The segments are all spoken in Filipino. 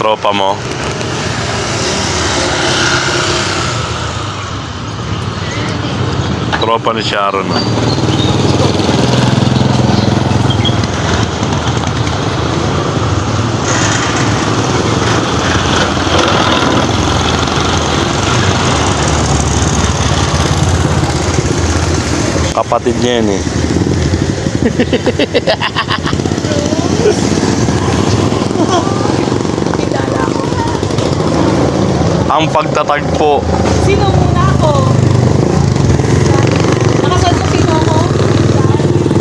tropa mo. Tropa ni Sharon. Kapatid niya yan eh. Ang pagtatagpo. Sino muna ako? Nakasal ko sino ako?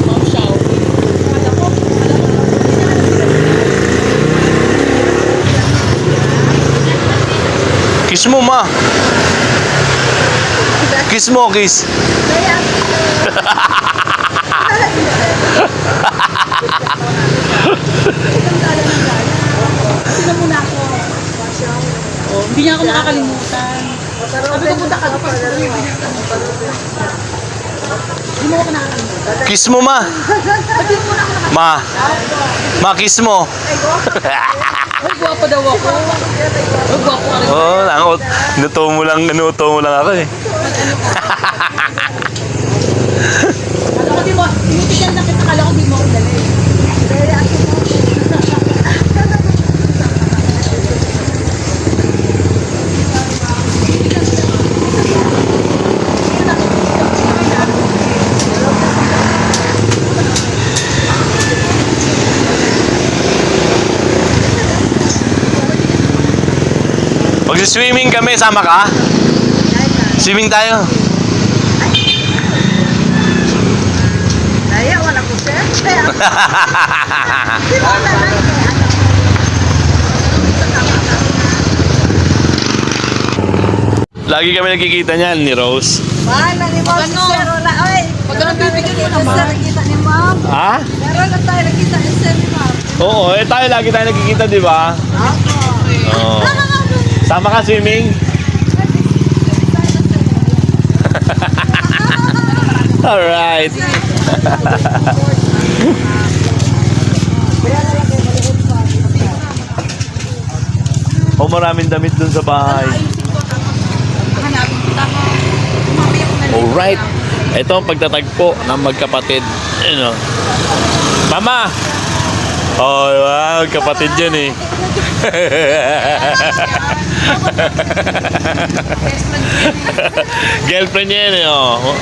Ma'am Shaw. Kiss mo, ma. Kiss mo, kiss. Sino muna ako? Oh, hindi niya ako makakalimutan. Sabi ko punta ka pa. Hindi mo ako nakakalimutan. Kiss mo, ma. Hindi mo muna ako nakakalimutan. Ma. Ma, kiss mo. Ay, guwapo daw ako. Ay, guwapo ka rin. Oh, inuto mo lang ako eh. Kala ko di mo, tinitigan na kita, kala ko di mo ako dali. Mag-swimming kami, sama ka? Swimming tayo. Kaya wala ko sir. Kaya di ba na lang Lagi kami nagkikita niyan ni Rose. Bahala ni Mom Ano? sir wala oy. Pag ganun bibigyan mo naman. Sir nakita ni Mom. Ha? Meron na tayo nakita ni sir ni Mom. Oo, tayo lagi tayo nagkikita, di ba? Ako. Oo. Sama ka swimming? Alright. O maraming damit dun sa bahay. Hanapin kita ko. Mamaya ko na lang. Alright. Ito ang pagtatagpo ng magkapatid. Ano? Mama! Oh, wow. Kapatid yun eh. Girlfriend niya yun eh. Oh.